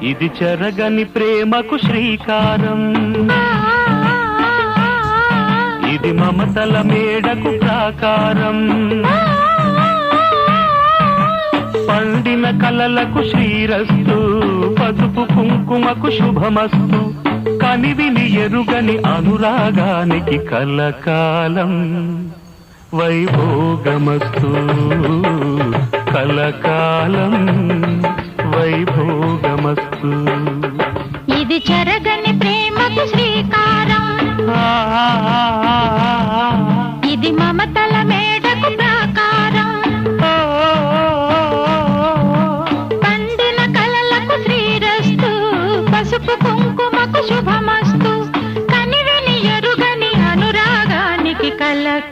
ఇది చెరగని ప్రేమకు శ్రీకారం, ఇది మమతల మేడకు ప్రాకారం, పండిన కలలకు శ్రీరస్తు, పసుపు కుంకుమకు శుభమస్తు, కనివిని ఎరుగని అనురాగానికి కలకాలం వైభోగమస్తు, కలకాలం వైభోగమస్తు. ఇది చెరగని ప్రేమకు శ్రీకారం, ఇది మమతల మేడకు ప్రాకారం, పండిన కలలకు శ్రీరస్తు, పసుపు కుంకుమకు శుభమస్తు, కనివిని ఎరుగని అనురాగానికి కలకాలం